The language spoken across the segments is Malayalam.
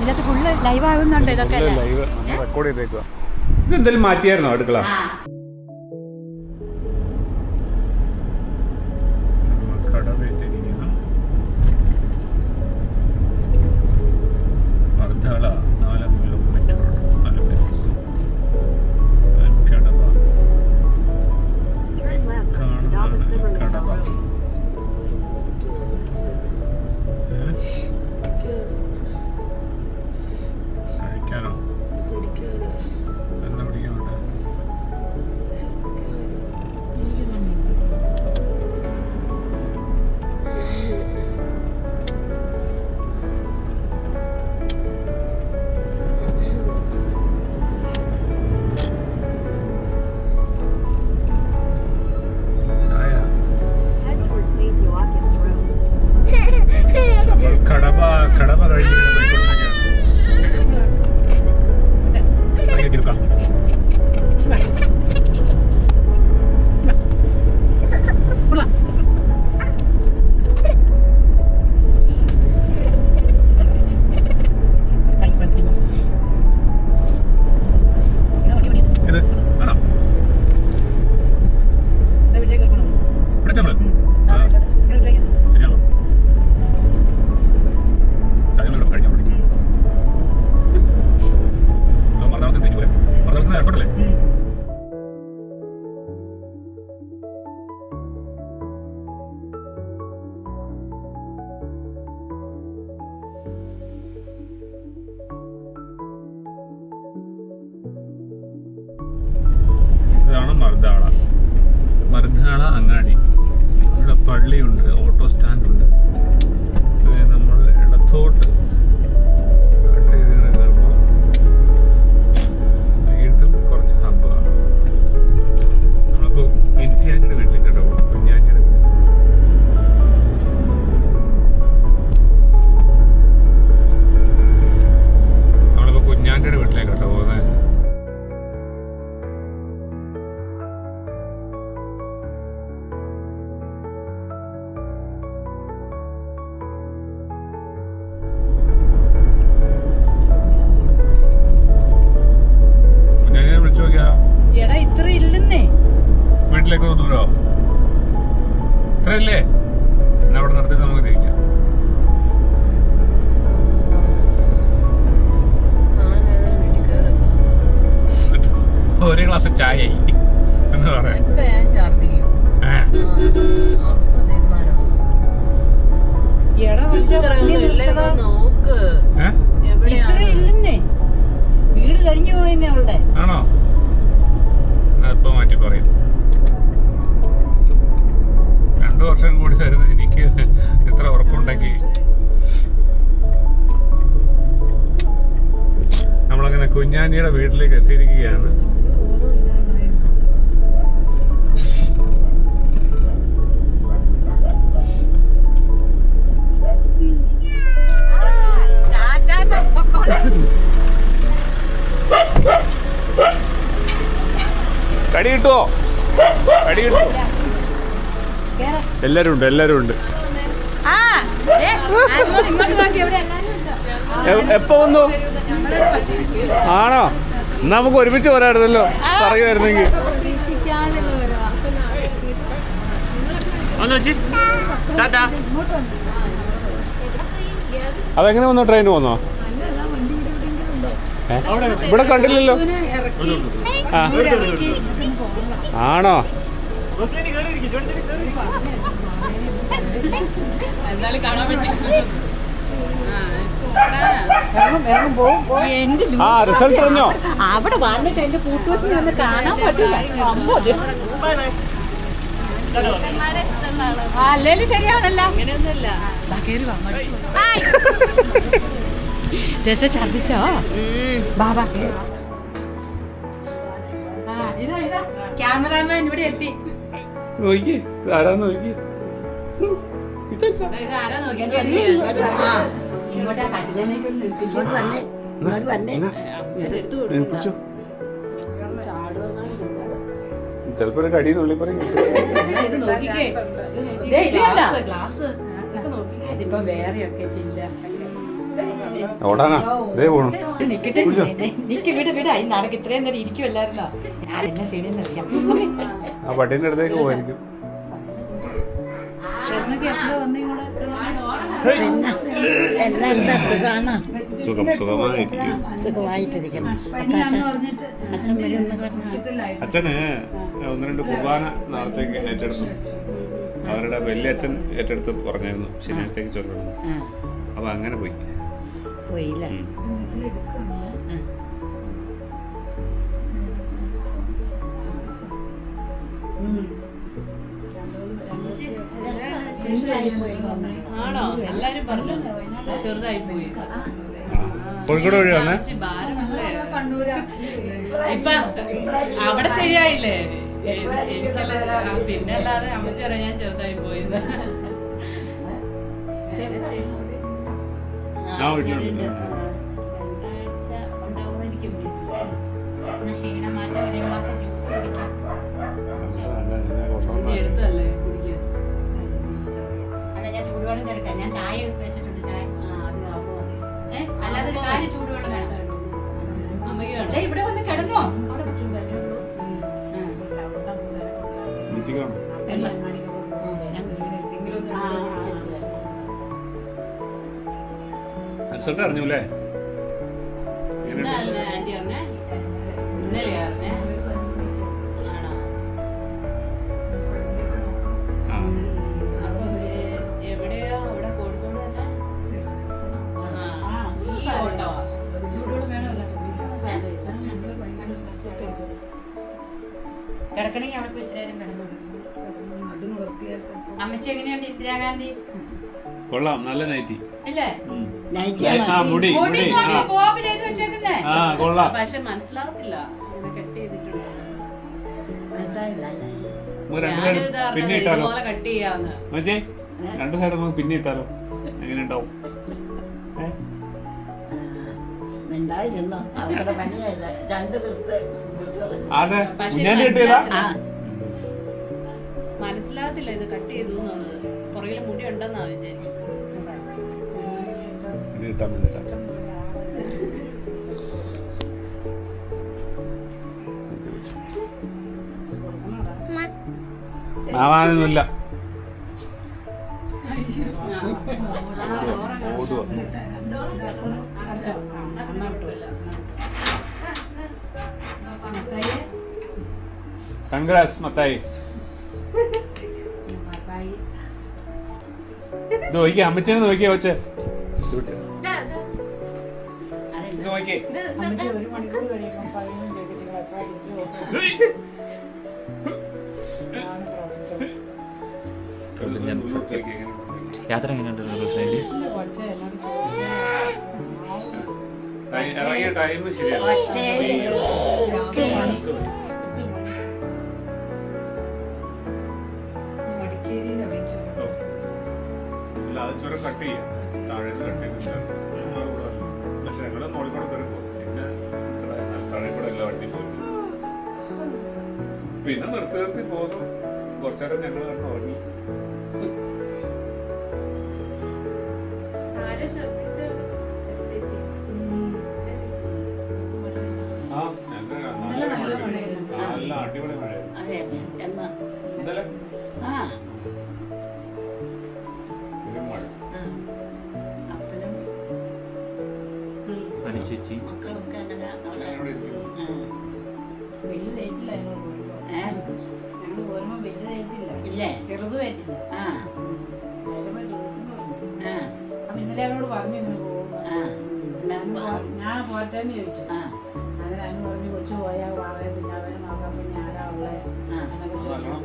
ഇതിനകത്ത് ഫുള്ള് ലൈവ് ആകുന്നുണ്ട്. ഇതൊക്കെ റെക്കോർഡ് ചെയ്തേക്കുക. ഇതെന്തായാലും മാറ്റിയായിരുന്നോ അടുക്കള? ഇതാണ് മർദാള അങ്ങാടി. ഇവിടെ പള്ളിയുണ്ട്, ഓട്ടോ സ്റ്റാൻഡുണ്ട്. നമ്മൾ ഇടത്തോട്ട് കട്ട് ചെയ്ത് കയറുമ്പോൾ വീണ്ടും കുറച്ച് ഹബ്ബാണ്. നമ്മളിപ്പോൾ ഇൻസിയാൻ്റെ വീട്ടിൽ കേട്ടോ, കുഞ്ഞാൻ്റെ വീട്ടിൽ. നമ്മളിപ്പോൾ കുഞ്ഞാൻ്റെ വീട്ടിലേക്ക് കേട്ടോ പോകുന്നത്. വീട്ടിലേക്ക് ദൂരോ ഇത്രയല്ലേ? എന്നാ അവിടെ നിർത്തിട്ട് നമുക്ക് തിരിക്കാം. ഒരു ഗ്ലാസ് ചായ എന്ന് പറയാം. വീട് കഴിഞ്ഞു പോയിന്നെ അവളുടെ. ആണോ? ഇപ്പൊ മാറ്റി പറയും. 2 വർഷം കൂടി വരുന്നത് എനിക്ക് ഇത്ര ഉറപ്പുണ്ടെങ്കിൽ. നമ്മളങ്ങനെ കുഞ്ഞാനിയുടെ വീട്ടിലേക്ക് എത്തിയിരിക്കുകയാണ്. കടി കിട്ടുമോ? കടി കിട്ടുമോ? എല്ലാരും ഉണ്ട്, എല്ലാരും ഉണ്ട്. എപ്പോ വന്നു? ആണോ? എന്നാ നമുക്ക് ഒരുമിച്ച് വരായിരുന്നല്ലോ, പറയുമായിരുന്നെങ്കിൽ. അതെങ്ങനെ വന്നോ? ട്രെയിന് വന്നോ? ഇവിടെ കണ്ടില്ലല്ലോ. ആണോ? ആ റിസൾട്ട് അറിഞ്ഞോ? അവിടെ വന്നിട്ട് എന്റെ ഫോട്ടോസിനെ ഒന്ന് കാണാൻ പറ്റില്ല. അല്ലേലും ശരിയാണല്ലോ. രസ ഛർദിച്ചോ? ബാബാ ക്യാമറാമാൻ ഇവിടെ എത്തി. നോക്കി ആരാന്ന് നോക്കി. ചിലപ്പോ ഒരു കടി നുള്ളി പറയും. അതിപ്പോ വേറെയൊക്കെ ചില്ല ഓടാനാ ഇതേ പോണു. നിക്കട്ടെ നിക്ക് വിട് വിട് ഈ നടക്ക് ഇത്രയും നേരം ഇരിക്കുമല്ലായിരുന്നോ ഞാൻ എന്നെ ചെടിയെന്നറിയാം ആ പട്ടീന്റെ അടുത്തേക്ക് പോയിരിക്കും. സുഖം സുഖമായിരിക്കും. സുഖമായിട്ടിരിക്കണം. അച്ഛൻ വരുമെന്ന് പറഞ്ഞു. അച്ഛന് 1-2 കുർബാന നാളത്തേക്ക് ഏറ്റെടുത്തു. അവരുടെ വലിയച്ഛൻ ഏറ്റെടുത്ത് പറഞ്ഞായിരുന്നു ശനിയാഴ്ചത്തേക്ക് ചൊല്ലണം. അപ്പൊ അങ്ങനെ പോയി. പോയില്ല. ആണോ? എല്ലാരും പറഞ്ഞു ചെറുതായി പോയി. കോഴിക്കോട് വഴിയാണ്. ഇപ്പൊ അവിടെ ശരിയായില്ലേ? പിന്നെ അല്ലാതെ അമ്മച്ചി പറയാൻ ഞാൻ ചെറുതായി പോയി. ക്ഷീണമാറ്റം ഒരു ഗ്ലാസ് ജ്യൂസ് കുടിക്കാം എടുത്തല്ലേ കുടിക്കുക. അല്ല ഞാൻ ചൂടുവെള്ളം ചേർക്കാം. ഞാൻ ചായ വെച്ചിട്ടുണ്ട്. ചായ അത് ആവുമോ? അല്ലാതെ ഒരു കാര്യം ചൂടുവെള്ളം വേണം. അമ്മയ്ക്ക് ദേ ഇവിടെ വന്ന് കിടന്നോ? അവിടെ റിസൾട്ട് അറിഞ്ഞൂല്ലേ? ആന്റി പറഞ്ഞേ ഇന്നലെ പറഞ്ഞേ ആണോ? അപ്പൊ എവിടെയോ അവിടെ കോഴിക്കോട് തന്നെ ഈ ഓട്ടോ കിടക്കണമെങ്കിൽ അവിടെ ഇച്ചിരി നേരം കിടന്നു. അമ്മച്ചി എങ്ങനെയുണ്ട് ഇന്ദിരാഗാന്ധി? കൊള്ളാം, നല്ല നൈറ്റി ഇല്ലേ? മുടി ബോബ് ചെയ്ത് വെച്ചേക്കുന്നേ. കൊള്ളാം. പക്ഷെ മനസ്സിലാവത്തില്ല ഇങ്ങനെ കെട്ട് ചെയ്തിട്ടുണ്ട്. പിന്നെ ഇട്ടാലോ? കട്ട് ചെയ്യാന്ന് മച്ചേ 2 സൈഡ് നമുക്ക് പിന്നെ ഇട്ടാലോ? എങ്ങനെ ഉണ്ടാവും? ഉണ്ടായിരുന്നോ അവരുടെ പണിയല്ല. 2 വൃത്ത് മനസ്സിലാകത്തില്ല ഇത് കട്ട് ചെയ്തു എന്നുള്ളത്. പുറകില് മുടി ഉണ്ടെന്നാ വിചാരിക്കും. ആവാനൊന്നുമില്ല. കൺഗ്രാസ് മത്തായി. നോക്കിയേ അമ്മച്ചനെ നോക്കിയേ കൊച്ചേ. നോക്കിയേ യാത്ര എങ്ങനെയുണ്ട്? ഇറങ്ങിയ ടൈം ശരിയാണ്. ചുരം കട്ട് ചെയ്യാം. താഴെ കട്ട് ചെയ്തിട്ട് പക്ഷെ ഞങ്ങള് മോളിക്കൂടെ കയറി പോകും. പിന്നെ താഴെ കൂടെ എല്ലാ വണ്ടി പോകും. പിന്നെ നിർത്തി പോകുന്നു. കുറച്ചേരം ഞങ്ങൾ കിടന്ന് ഉറങ്ങി. നല്ല അടിപൊളി മഴയായിരുന്നു. ഇന്നലെ ചേച്ചി മക്കളൊക്കെ അങ്ങനെ ഇല്ലേ? ചെറുതുമായിട്ടില്ല. ഇന്നലെ അവനോട് പറഞ്ഞു ഇങ്ങനെ പോകും. ഞാൻ പോട്ടേന്ന് ചോദിച്ചു. അങ്ങനെ അവന് പറഞ്ഞു കൊച്ചു പോയാൽ വളരെ പിന്നെ അവനെ നോക്കാൻ പിന്നെ ആരാ ഉള്ളേ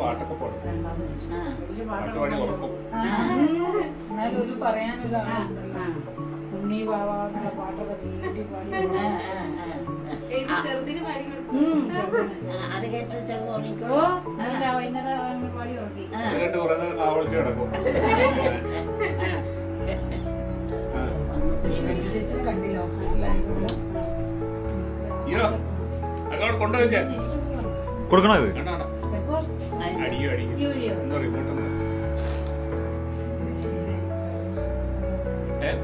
പാട്ടൊക്കെ പാടും. എന്നാലും ഒരു പറയാനൊരാളാ. ഉണ്ണി ബാബാന്നുള്ള പാട്ടൊക്കെ വീട്ടിൽ പാടി. അത് കേട്ട് ഓ നല്ല ഇന്നലെ പാടി ഉറക്കി. ചേച്ചിനെ കണ്ടില്ല ഹോസ്പിറ്റലായതുകൊണ്ട്. കൊടുക്കണോ ഇത്? അടിയോ അടിയോ റിമോട്ട്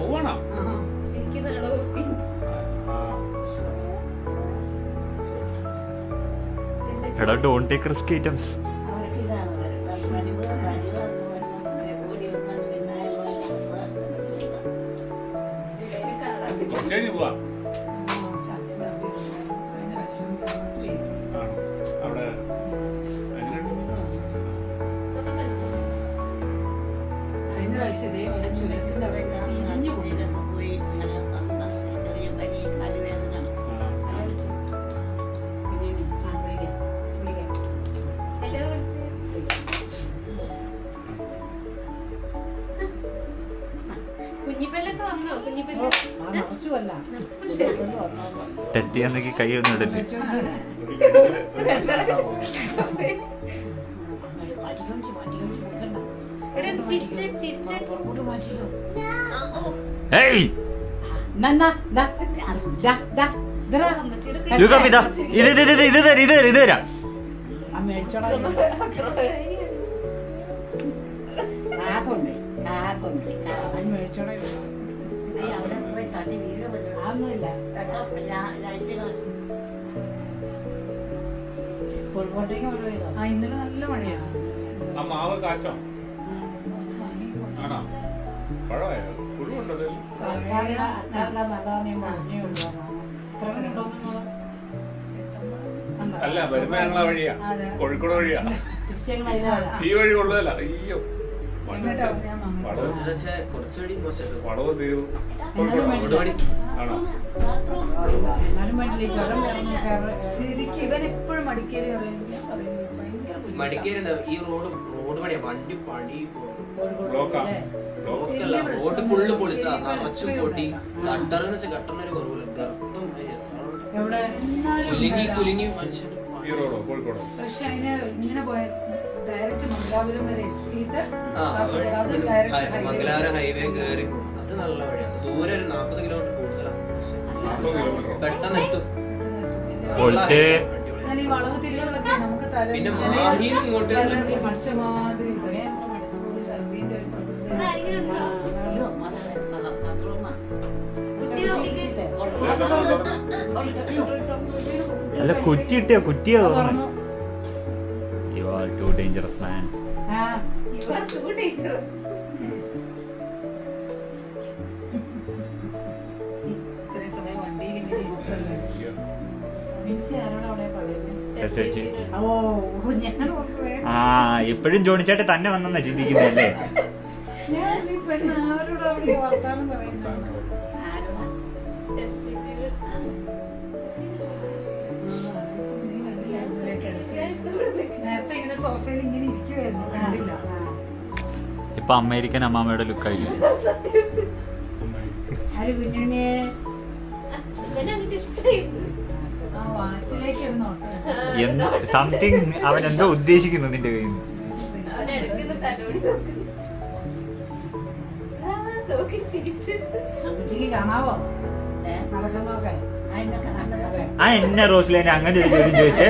പോവാണോ? എനിക്ക് നാളെ കുപ്പി. എടാ ഡോണ്ട് ടേക്ക് റിസ്ക് ഐറ്റംസ്. അവർക്ക് ഇതാണ് പരിവ് ഓടി പിന്നെ ഇതിലേക്ക് കാണാൻ പറ്റും. കുറച്ച് കഴിഞ്ഞ് പോവാ. ചാച്ചൻ്റെ അവിടെ കഴിഞ്ഞ പ്രാവശ്യം രാത്രി ആണോ? അവിടെ എങ്ങനെയുണ്ട്? അതൊക്കെ കണ്ടു. കഴിഞ്ഞ പ്രാവശ്യം ഇതേ ഒരു ചുരത്തിന്റെ അവിടെ തിരിഞ്ഞു പോയി. പോയി അങ്ങനെ വന്ന ചെറിയ പനി കാലുവേദന ആ. ഹലോ വിളിച്ച്. കുഞ്ഞിപ്പല്ലൊക്കെ വന്നോ? കുഞ്ഞിപ്പല്ല് നിറച്ചുമല്ല ടെസ്റ്റ് ചെയ്യാൻ നോക്കി കൈ ഒന്നും ഇടല്ലേ. എടാ ചിരിച്ച് ചിരിച്ച്. ഏയ് അമ്മച്ചിയുടെ യുഗം ഇതാ ഇത് തരാം. കാക്കുണ്ട് കാക്കുണ്ട് മേടിച്ചോടെ അവിടെ പോയി തട്ടി വീഴുമല്ലോ അതൊന്നുമില്ല. കേട്ടോ ലൈറ്റ് കോഴിക്കോട്ടേക്ക് മഴ പെയ്തോ? ആ ഇന്നലെ നല്ല മഴയാണ്. ആ മാവ് കാച്ചോ? ആണോ? പഴമായോ? പുഴുണ്ടോ അതിൽ? അച്ചാറിടാൻ നല്ലതാണ് ഞാൻ പറഞ്ഞേ ഉള്ളൂ. ഇത്ര ഉണ്ടോന്ന് അല്ല, വരുമ്പോ ഞങ്ങളെ വഴിയാ, അതെ. കോഴിക്കോട് വഴിയാ. തിരിച്ചങ്ങളതിലാണ്. ഈ വഴി കൊള്ളതല്ല. അയ്യോ, എന്നിട്ട് അവിടെ ഞാൻ വാങ്ങി. വടവ് തീരും. കോഴിക്കോട് ആണോ? എന്നാലും വേണ്ടില്ല, ഈ ചുരം വേണമെങ്കിൽ ശരിക്കും ഇവൻ എപ്പോഴും മടിക്കേരി പറയുന്നത് ഞാൻ പറയുന്നത് ഭയങ്കര ബുദ്ധിമുട്ടാ. മടിക്കേരി ഈ റോഡ് പണിയാ, വണ്ടി പണി ബ്ലോക്കാ. ബ്ലോക്കല്ല, റോഡ് ഫുള്ള് പൊളിച്ചാ, നിറച്ചും പൊട്ടി. ഗട്ടറെന്ന് വെച്ചാൽ ഗട്ടറിനൊരു കുറവില്ല, ഗർത്തം എവിടെ കുലുങ്ങി മനുഷ്യന് ഈ റോഡോ? കോഴിക്കോടോ? പക്ഷെ അതിന് ഇങ്ങനെ പോയ ഡയറക്റ്റ് മംഗലാപുരം വരെ എത്തിയിട്ട് ആ കാസർഗോഡ് അത് ഡയറക്റ്റ് മംഗലാപുരം ഹൈവേ കയറി അത് നല്ല വഴിയാണ്. ദൂരെ ഒരു 40 കിലോമീറ്റർ കൂടുതലാണ്. 40 കിലോമീറ്ററോ? പെട്ടെന്ന് എത്തും. ഒളിച്ച് അടിപൊളി. ഞാൻ ഈ വളവ് തിരിവുകളൊക്കെ നമുക്ക് തല പിന്നെ മാഹിന്ന് ഇങ്ങോട്ട് മടിച്ച മാതിരി ഛർദീന്റെ ഒരു പ്രകൃതി. ഇവിടെ ആരെങ്കിലും ഉണ്ടോ? അയ്യോ ബാത്റൂമാ കുട്ടി നോക്കിക്കേ. അല്ല കുറ്റി ഇട്ടിയോ? കുറ്റിയോ തോന്നുന്നു. You are to dangerous man. You are too dangerous. ഇത്രയും സമയം വണ്ടിയിൽ ഇങ്ങനെ ഇരിപ്പല്ലേ. മിൻസി ആരോട് അവിടെ പറയുന്നത്? ചേച്ചി. ഓ ഞാൻ ഓർക്കുവേ. ആ ഇപ്പോഴും ജോണിച്ചേട്ടൻ തന്നെ വന്നെന്നാ ചിന്തിക്കുന്നല്ലേ. ഞാൻ ഈ പെണ്ണ് ആരോട് അവിടെ വർത്താനം പറയുന്നത്? ആരോടാ നീ കണ്ടില്ല ഇന്നലെ കിടക്കുക. നേരത്തെ ഇങ്ങനെ സോഫയിൽ ഇങ്ങനെ ഇരിക്കുവായിരുന്നു, കണ്ടില്ല. ഇപ്പൊ അമേരിക്കൻ അമ്മാമ്മയുടെ ലുക്കായില്ലേ. ആര് കുഞ്ഞുണ്ണിയെ? ഇവനെ എനിക്ക് ഇഷ്ടമായിരുന്നു. ആ വാച്ചിലേക്ക് ഒരു നോട്ടം. സംതിങ് അവൻ എന്തോ ഉദ്ദേശിക്കുന്നു നിന്റെ കയ്യിൽ നിന്ന്. അവൻ ഇടയ്ക്കൊന്ന് തലോടി നോക്കുന്നു. നോക്കി ചിരിച്ച്. അമ്മച്ചിക്ക് കാണാവോ നടക്കുന്നൊക്കെ? ആ എന്നെ റോസ്ലേനെ അങ്ങനെ ഒരു ചോദ്യം ചോദിച്ചേ.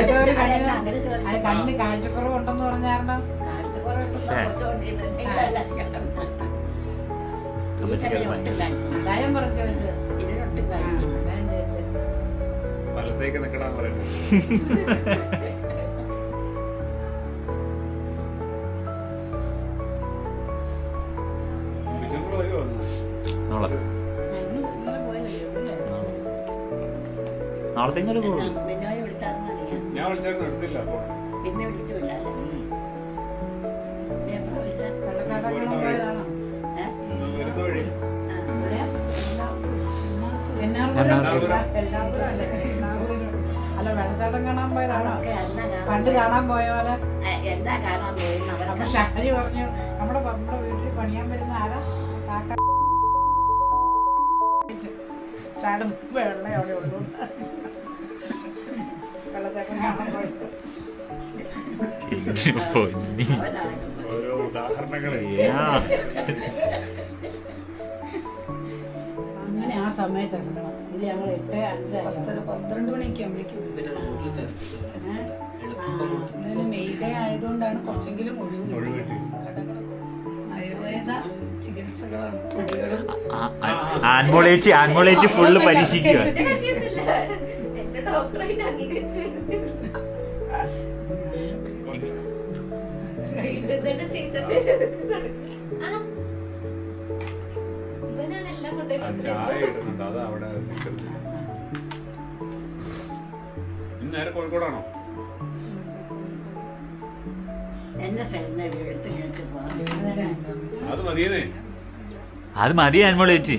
കണ്ണിന് കാഴ്ചക്കുറവുണ്ടെന്ന് പറഞ്ഞായിരുന്നു. അമ്മച്ചിക്കത് ഭയങ്കര അതായം പറഞ്ഞു ചോദിച്ചത്. ഇതിനൊട്ട് ആ, അതായം ചോദിച്ചത്. വലത്തേക്ക് നിക്കടാന്ന് പറയുന്നത്. ബിജുങ്ങൾ വരുമോ ഒന്ന്? നാളെ ഇന്നലെ പോയതല്ലേ അല്ലേ? നാളത്തെ ഇങ്ങനെ പോകും. ബിനോയെ വിളിച്ചാർന്ന് അറിയാം ഞാൻ വിളിച്ചായിരുന്നു, എടുത്തില്ല. അപ്പോൾ പിന്നെ വിളിച്ചില്ല അല്ലേ നീ എപ്പോഴാ വിളിച്ച വെള്ളച്ചാട്ടം കാണാൻ പോയതാണോ? വരുന്ന വഴി എവിടെയാ? എല്ലാവരും അല്ലേ? അല്ല വെള്ളച്ചാട്ടം കാണാൻ പോയതാണോ? അതൊക്കെ എന്നാ പണ്ട് കാണാൻ പോയ പോലെ. എന്നാ കാണാൻ പോയി അപ്പൊ അവരൊക്കെ ഷാരി പറഞ്ഞു നമ്മുടെ വീട്ടിൽ പണിയാൻ വരുന്ന ആരാ കാക്ക ചാടും വെള്ളം അവിടെ ഉള്ളൂ. വെള്ളച്ചാട്ടം കാണാൻ പോയത്. പൊന്നി. ഓരോ ഉദാഹരണങ്ങളെ. അങ്ങനെ ആ സമയത്ത് ഇറങ്ങണം. ഇത് ഞങ്ങൾ 8:05 12 മണിയൊക്കെ ആകുമ്പോഴേക്കും. പിന്നെ റോഡിൽ തിരക്ക് എളുപ്പം ഇന്നലെ മെയ് ഡേ ആയതുകൊണ്ടാണ് കുറച്ചെങ്കിലും ഒഴിവ് ഒഴിവ് കിട്ടിയത്. കിട്ടി. കടകളൊക്കെ ആയുർവേദ ചികിത്സകളാണ്, പൊടികളും. ആൻമോളേച്ചി ഫുള്ള് പരീക്ഷിക്കുക. എന്റെ ഡോക്ടറായിട്ട് അംഗീകരിച്ചു വീട്ടിൽ ചെയ്ത പേര് ഇവനാണ് എല്ലാം ചായ കിട്ടുന്നുണ്ട്, അത് അവിടെ നിൽക്കുന്നത്. ഇന്ന് നേരെ കോഴിക്കോടാണോ? എന്റെ സൈഡിനെ എടുത്ത് കഴിച്ച് പോകാം. അത് മതിയെന്നേ. അത് മതി ആൻമോളേച്ചി.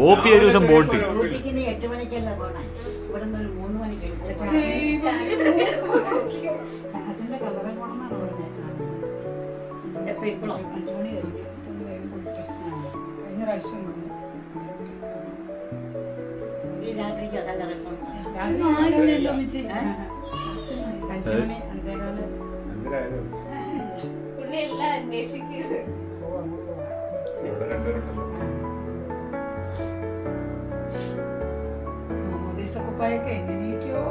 ഓപ്പി ഒരു ദിവസം പോട്ട്. ഊട്ടിക്ക് നീ 8 മണിക്കല്ല പോണേ, ഇവിടെ നിന്ന് ഒരു 3 മണിക്ക് എടുത്ത് ചാച്ചന്റെ കളറെ പോണെന്നാണ് പറഞ്ഞത്. എപ്പോ ഇപ്പോഴും 5 മണി കഴിഞ്ഞു. ഒന്ന് വേഗം പോട്ടെ. കഴിഞ്ഞ പ്രാവശ്യം വന്നു. ഈ രാത്രിക്ക് അതല്ല റെക്കോർഡ്. രാത്രി ആയില്ലല്ലോ അമ്മച്ചി. 5 മണി 5:15 എന്തിനായാലും പുള്ളി എല്ലാം അന്വേഷിക്കുന്നത്. ഇവിടെ രണ്ടുപേരുണ്ടല്ലോ. മോദീസക്കുപ്പായൊക്കെ എങ്ങനെയൊക്കെയോ.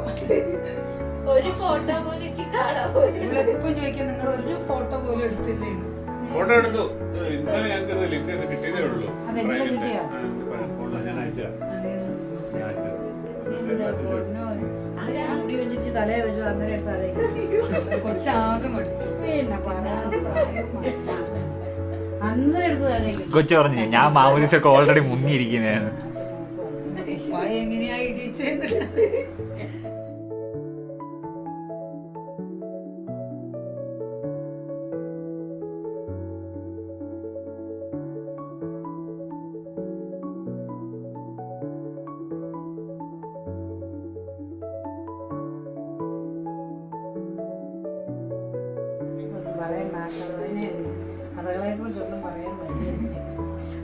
ഒരു ഫോട്ടോ പോലും എനിക്ക് കാണാൻ പോലും ഇവളിപ്പോ ചോദിക്കാൻ നിങ്ങൾ ഒരു ഫോട്ടോ പോലും എടുത്തില്ലേ? ഫോട്ടോ എടുത്തു. ഇന്നലെ ഞങ്ങൾക്ക് ഇത് ലിങ്ക് കിട്ടിയതേ ഉള്ളൂ. അതെങ്ങനെ പ്രൈമിന്റെ. കിട്ടിയോ? ഫോണിൽ ഞാൻ അയച്ചതാ. ഞാൻ അയച്ചതാ. മുടി വെച്ചിട്ട് തലയെ വെച്ചു അങ്ങനെ എടുത്താലേ കൊച്ചാകെ മടുത്തു. പിന്നെ അന്നേരം എടുത്ത് തലേ കൊച്ചു പറഞ്ഞു ഞാൻ മാമോദീസൊക്കെ ഓൾറെഡി മുങ്ങിയിരിക്കുന്നതാണ്. കുപ്പായ എങ്ങനെയാ ഇടിച്ചത്? പറയണ്ട, കഥകളെ കുറിച്ചൊന്നും പറയാൻ പറ്റില്ല.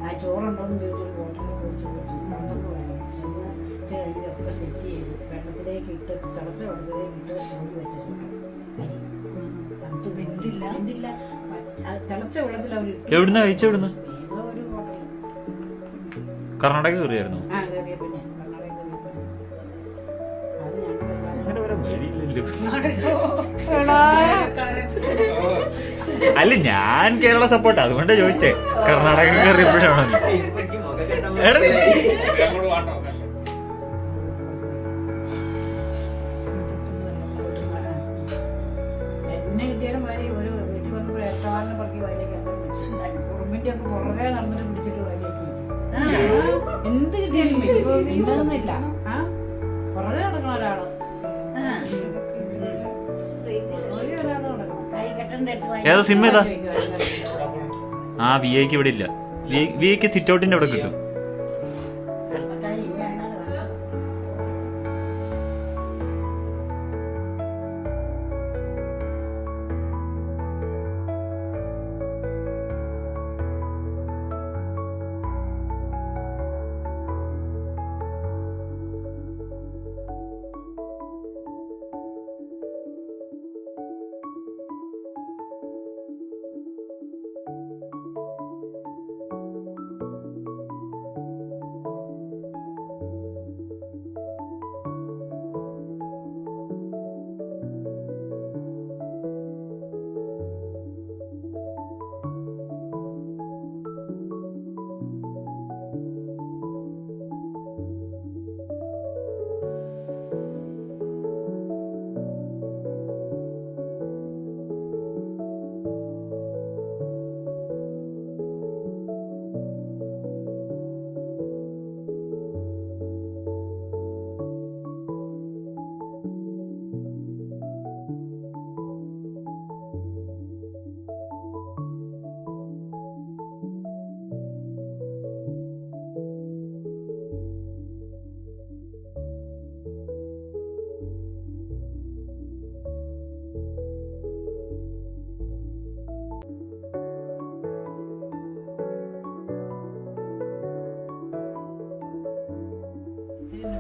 ആ ചോറുണ്ടോന്ന് ചോദിച്ചു, ഹോട്ടലിൽ കുറിച്ച് ഉണ്ടെന്ന് പറഞ്ഞു. ചെന്ന് ഇച്ചിരി കഴിഞ്ഞൊക്കെ സെറ്റ് ചെയ്തു. വെള്ളത്തിലേക്ക് ഇട്ട് തിളച്ച വെള്ളത്തിലേക്ക് ഇട്ട് മൂടി വെച്ചു. വെന്തില്ല? എന്തില്ല, തിളച്ച വെള്ളത്തിൽ അവർ എവിടുന്ന് കഴിച്ചെവിടുന്ന്? ഏതോ ഒരു ഹോട്ടൽ. കർണാടക കയറിയായിരുന്നു. ആ കയറിയ പിന്നെ കർണാടക കയറിയപ്പോൾ അത് ഞങ്ങളെല്ലാം അങ്ങനെ വരെ വഴിയില്ലല്ലോ. എടാ, അല്ല ഞാൻ കേരള സപ്പോർട്ട്, അതുകൊണ്ടാ ചോദിച്ചേ. കർണാടക കയറിയപ്പോഴാണോ? എടാ അങ്ങോട്ട് വാട്ടോ. എന്നെ കിട്ടിയാലും മാതിരി ഒരു വീട്ടിൽ വന്നപ്പോൾ ഇഷ്ടവാറിനെ പറക്കി വയലേക്ക് ഉറുമ്പിന്റെ ഒക്കെ പുറകെ നടന്നിട്ട് പിടിച്ചിട്ട് വയലേക്ക് എന്ത് കിട്ടിയാലും എന്തൊന്നുമില്ല. ആ പുറകെ നടക്കണ ഒരാള്, പുറകെ ഒരാള് നടക്കണം. കൈ കെട്ടേണ്ട എടുത്ത് ഏതാ സിം ഏതാ? ആ വി ഐക്ക് ഇവിടെ ഇല്ല. വി ഐക്ക് സിറ്റ് ഔട്ടിന്റെ അവിടെ കിട്ടും.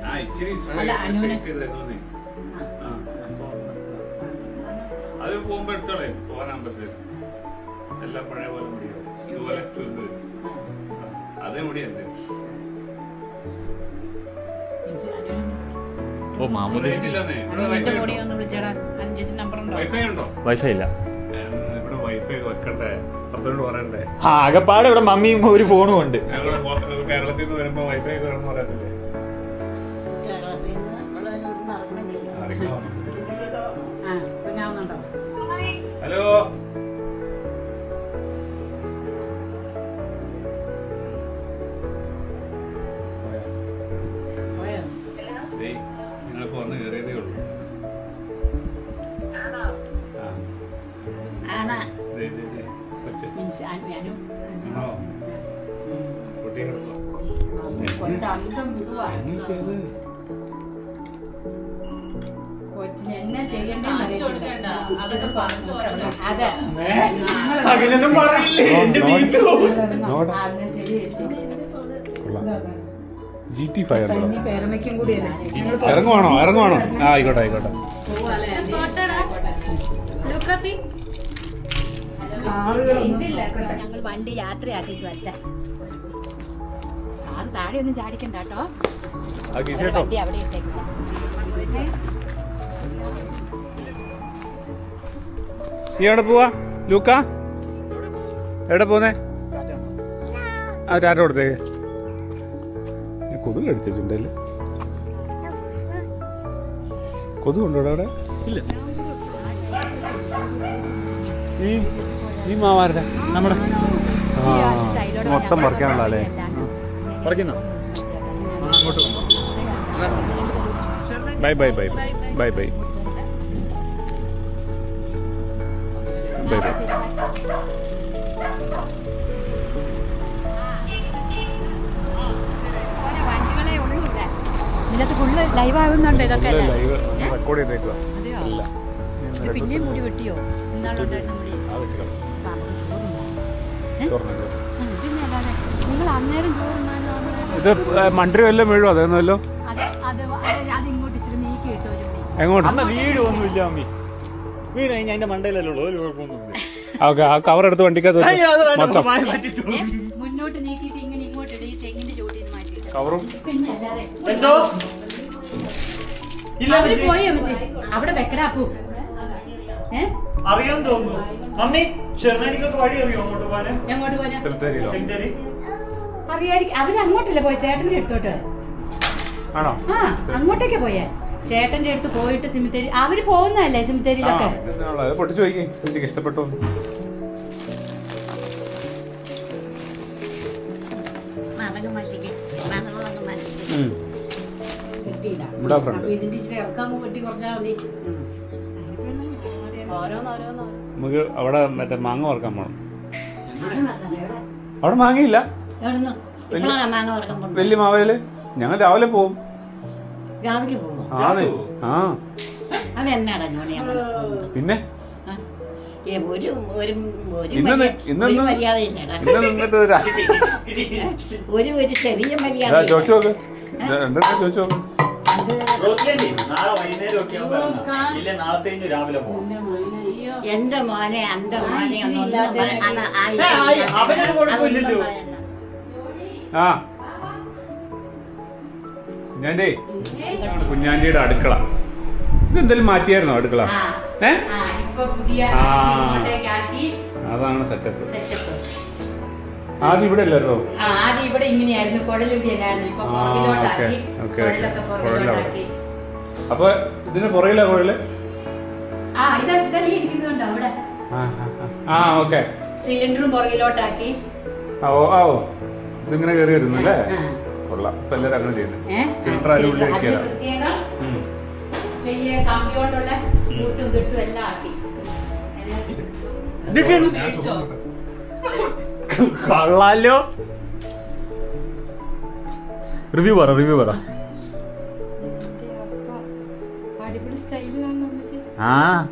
ആ ഇച്ചിരി അല്ല, അനുവിനെ- സെറ്റ് ചെയ്തായിരുന്നേ. ആ, അപ്പൊ അത് പോകുമ്പോ എടുത്തോളെ പോകാനാകുമ്പത്തേക്ക് എല്ലാം പഴയ പോലെ മുടിയാവും. ഇതുപോലെ ചുരുണ്ട് വരും. അതേ മുടിയല്ലേ. ഓ മാമോദീസ ഇല്ലെന്നേ. ഇവിടെ എന്റെ വൈഫൈ ബോഡി ഉണ്ടോ? ഒന്ന് വിളിച്ചേടാ. 5 നമ്പർ ഉണ്ടോ? വൈഫൈ ഉണ്ടോ? വൈഫൈ ഇല്ല. ഇവിടെ വൈഫൈ വെക്കണ്ടേ, അപ്പനോട് പറയണ്ടേ. ആകെപ്പാടെ ഇവിടെ മമ്മിയും ഒരു ഫോണും ഉണ്ട്. ഞങ്ങള് കേരളത്തിൽ നിന്ന് വരുമ്പോ വൈഫൈ വേണമെന്ന് പറയത്തില്ലേ? കേരളത്തിൽ നിന്ന് ഇവിടെ ഇവിടുന്ന് ഇറങ്ങുന്നില്ല. ആ കുഞ്ഞാവുന്നുണ്ടോ? ഹലോ, പോയോ? ഞങ്ങളിപ്പോ വന്ന് കയറിയതേ ഉള്ളൂ. ആണാ കൊച്ചു മീൻസ് അനു ആണോ? കുട്ടി കിടക്കുക. കൊച്ചന്തം വിടുവാ. കൊച്ചിന് എന്നാ കാണിച്ചു കൊടുക്കണ്ട, അതൊക്കെ പറഞ്ഞു കൊടുക്കണം. അതെ അങ്ങനെയൊന്നും പറയില്ലേ, എന്റെ ബീപ്പി പോകും. അതിനെ ശരി ചേച്ചി. GT5 ഇനി പേരമ്മയ്ക്കും കൂടിയല്ലേ ഇറങ്ങുവാണോ? ഇറങ്ങുവാണോ? ആ ആയിക്കോട്ടെ ആയിക്കോട്ടെ. പോവാല്ലേ ആന്റി? ഫോട്ടോടാ ലുക്കപ്പി ഇതില്ല. ഞങ്ങൾ വണ്ടി യാത്രയാക്കിട്ട് വരട്ടെ. അത് താഴെ ഒന്നും ചാടിക്കണ്ട കേട്ടോ. ആ കിശേട്ടോ. വണ്ടി അവിടെ ഇട്ടേക്കില്ല. നീ എവിടെ പോവാ ലൂക്ക? എവിടെ പോന്നേ? ആ ടാറ്റ കൊടുത്തേക്ക്. കൊതുക് കടിച്ചിട്ടുണ്ടല്ലേ? കൊതുകുണ്ടോ അവിടെ? ഇല്ല. ഈ മാവാരുടെ നമ്മുടെ മൊത്തം പറിക്കാനുള്ള അല്ലേ? പറിക്കുന്നോ? അങ്ങോട്ട് bye bye bye bye bye bye bye. ഇതിനകത്ത് ഫുള്ള് ലൈവ് ആകുന്നുണ്ട് ഇതൊക്കെ അല്ലേ? ലൈവ് റെക്കോർഡ് ചെയ്തേക്കുക. അതെയോ? ഇല്ല. ഇത് പിന്നെയും മുടി വെട്ടിയോ? ഇന്നാളുണ്ടായിരുന്ന മുടി പിന്നെ അല്ലാതെ നിങ്ങൾ അന്നേരം ചോറുണ്ണാനോ? ഇത് മണ്ടരി വല്ലതും വീഴും അതേന്നല്ലോ. അത് ഇങ്ങോട്ട് ഇച്ചിരി നീക്കി ഇട്ടോ ഒരു മുടി. എങ്ങോട്ട്? അമ്മ വീട് ഒന്നുമില്ല മമ്മി. വീട് കഴിഞ്ഞാൽ അതിന്റെ മണ്ടയിലല്ലോ ഉള്ളൂ, ഒരു കുഴപ്പമൊന്നുമില്ല. ഓക്കെ, ആ കവർ എടുത്ത് വണ്ടിക്കകത്ത് മൊത്തം മുന്നോട്ട് നീക്കിയിട്ട് ഇങ്ങനെ ഇങ്ങോട്ട് ഇടും. ഈ തെങ്ങിന്റെ ചോട്ടിൽ നിന്ന് മാറ്റിയിട്ട് കവറും. പിന്നെ അല്ലാതെ എന്തോ ഇല്ല അവര് പോയി അമ്മച്ചി അവിടെ വെക്കടാപ്പൂ. അറിയാൻ തോന്നുന്നു. മമ്മി ഷെർണാനിക്കൊക്കെ വഴി അറിയോ അങ്ങോട്ട് പോകാന്? എങ്ങോട്ട് പോനാ? സെമിത്തേരിയിലോ? സെമിത്തേരി അറിയായിരിക്കും. അവര് അങ്ങോട്ടല്ലേ പോയ ചേട്ടന്റെ അടുത്തോട്ട്? ആണോ? ആ അങ്ങോട്ടേക്ക് പോയേ. ചേട്ടന്റെ അടുത്ത് പോയിട്ട് സിമിത്തേരി അവര് പോകുന്നതല്ലേ സിമിത്തേരിയിലൊക്കെ? പൊട്ടിച്ചു പോയി. എനിക്ക് ഇഷ്ടപ്പെട്ടു. ഇവിടെ ഫ്രണ്ട് ഇതിന്റെ ഇച്ചിരി ഇറക്കാൻ വെട്ടി കുറച്ചാൽ മതി. ഓരോന്നോരോന്നോ. നമുക്ക് അവിടെ മറ്റേ മാങ്ങ വറക്കാൻ പോണം. അവിടെ മാങ്ങയില്ല. മാങ്ങ വറക്കാൻ പോകണം. വലിയ മാവേല് ഞങ്ങൾ രാവിലെ പോവും. രാവിലെ പോകുമോ? ആണേ. ആ അതെന്നാടാ ജോണി? പിന്നെ ഇന്ന് മര്യാദയില്ലടാ. ഇന്ന് നിന്നിട്ട് ഒരു ചെറിയ മര്യാദ ചോദിച്ചു നോക്ക്. രണ്ടെണ്ണം ചോദിച്ചു നോക്ക്. റോസ്ലി നാളെ വൈകുന്നേരം ഒക്കെ ഇല്ല, നാളത്തെ രാവിലെ പോകാം. എന്റെ മോനെ എന്റെ മോനെ അവനൊരു കുഴപ്പമില്ലല്ലോ. ആ ഞാനേ കുഞ്ഞാണ്ടിയുടെ അടുക്കള ഇതെന്തെങ്കിലും മാറ്റിയായിരുന്നോ അടുക്കള? അതാണ് സെറ്റപ്പ്. ആദ്യം ഇവിടെ അല്ലായിരുന്നോ? ആദ്യം ഇവിടെ ഇങ്ങനെയായിരുന്നു, കുഴലിവിടെയല്ലായിരുന്നു. ഇപ്പൊ പുറകിലോട്ടാക്കി, കുഴലൊക്കെ പുറകിലോട്ടാക്കി. അപ്പൊ ഇതിന് പുറകിലാ കുഴല്? ഇതെല്ലാം ഇരിക്കുന്നുണ്ടോ അവിടെ? ആ ഓക്കെ. സിലിണ്ടറും പുറകിലോട്ടാക്കി. ഓ ഓ ഇതിങ്ങനെ കയറി വരുന്നു അല്ലേ? കൊള്ളാം. ഇപ്പൊ എല്ലാരും അങ്ങനെ ചെയ്യുന്നത്. സിലിണ്ടർ ആരും ഉള്ളിൽ വെക്കിയതാ. വലിയ കമ്പി കൊണ്ടുള്ള കൂട്ടും കെട്ടും എല്ലാം ആക്കി. കള്ളാലോ. റിവ്യൂ പറ. അടിപൊളി സ്റ്റൈലിലാണ്. ആ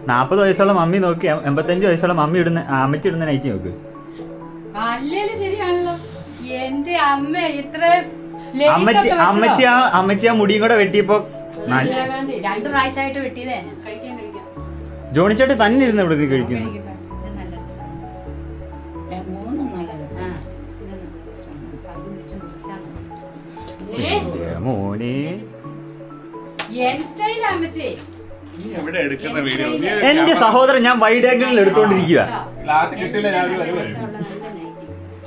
40 വയസ്സുള്ള മമ്മി നോക്കി 85 വയസ്സുള്ള മമ്മി ഇടുന്ന അമ്മച്ചി ഇടുന്ന നൈറ്റി നോക്ക്. അല്ലേലും ശരിയാണല്ലോ. എന്റെ അമ്മ ഇത്ര അമ്മച്ചി ആ മുടിയും കൂടെ വെട്ടിയപ്പോ 2 പ്രാവശ്യമായിട്ട് വെട്ടിയതേ. കഴിക്കാം. ജോണിച്ചേട്ട് തന്നെ ഇരുന്ന് ഇവിടെ കഴിക്കുന്നു. മോനെ എവിടെ എടുക്കുന്ന വീഡിയോ? എന്റെ സഹോദരൻ ഞാൻ വൈഡ് ആംഗിളിൽ എടുത്തോണ്ടിരിക്കുക. ലാസ്റ്റ് കിട്ടില്ല ഞാൻ ഒരു വരും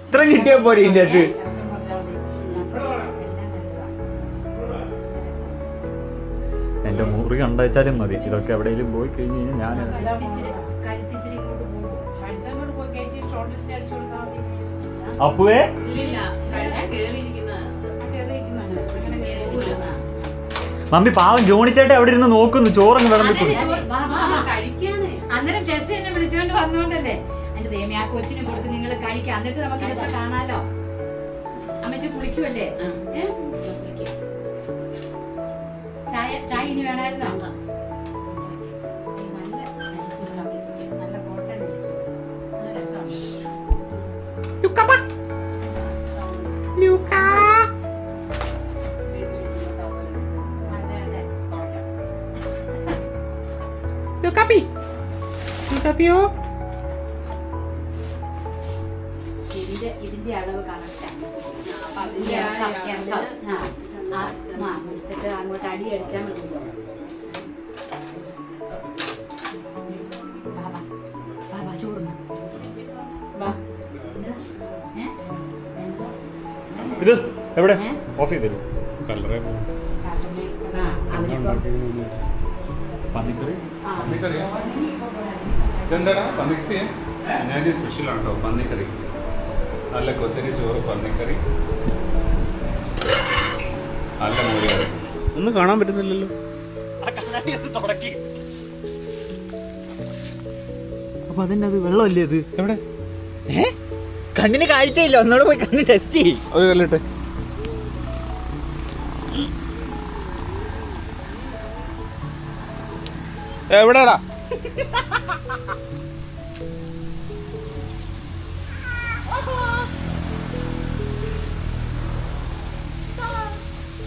ഇത്ര കിട്ടിയാ പോരെ ഇതിന്റെ അകത്ത്. എന്റെ മുറി കണ്ടുവച്ചാലും മതി. ഇതൊക്കെ എവിടെയെങ്കിലും പോയി കഴിഞ്ഞ് കഴിഞ്ഞാൽ ഞാൻ കരുത്തിച്ചിരി ഇങ്ങോട്ട് പോകും. കഴുത്തങ്ങോട്ട് പോയി കയറ്റി ഷോർട്ട് അടിച്ചു കൊടുത്താൽ മതി. അപ്പുവേ ഇല്ലില്ല കേറിയിരിക്കുന്ന മമ്മി പാവം ജോണിച്ചേട്ടൻ അവിടെ ഇരുന്ന് നോക്കുന്നു. ചോറങ്ങ് വിളമ്പി കൊടുത്തു. കഴിക്കാനേ. അന്നേരം ടെസ്റ്റ് എന്നെ വിളിച്ചോണ്ട് വന്നോണ്ടല്ലേ എന്റെ ദൈവമേ ആ കൊച്ചിനെ കൊടുത്ത് നിങ്ങൾ കഴിക്കാം. എന്നിട്ട് നമുക്ക് ഇതൊക്കെ കാണാലോ. അമ്മച്ചി കുളിക്കുമല്ലേ? ചായ ചായ ഇനി വേണമായിരുന്നോ? നല്ല കോട്ടൺ നല്ല രസമാണ്. ഇതിന്റെ അളവ് കറക്റ്റാണ്. അപ്പൊ അതിന്റെ വിളിച്ചിട്ട് അങ്ങോട്ട് അടി അടിച്ചാൽ മതിയല്ലോ. ബാബാ ചോറുന്നു. ഇത് എവിടെ ഓഫ് ചെയ്തല്ലോ. കല്ലറ പന്നിക്കറി പന്നിക്കറിയാ ഇതെന്താടാ പന്നിക്കറി? ഞാൻ സ്പെഷ്യലാണ് കേട്ടോ പന്നിക്കറി. നല്ല കൊത്തരി ചോറ്, പന്നിക്കറി, നല്ല മോരുകറി. ഒന്നും കാണാൻ പറ്റുന്നില്ലല്ലോ. അപ്പൊ അതിന്റെ അത് വെള്ളമല്ലേ അത്? എവിടെ? കണ്ണിന് കാഴ്ചയില്ല. ഒന്നോടെ പോയി കണ്ണ് ടെസ്റ്റ് ചെയ്യും. ഒരു കല്ലിട്ടെ. എവിടെടാ?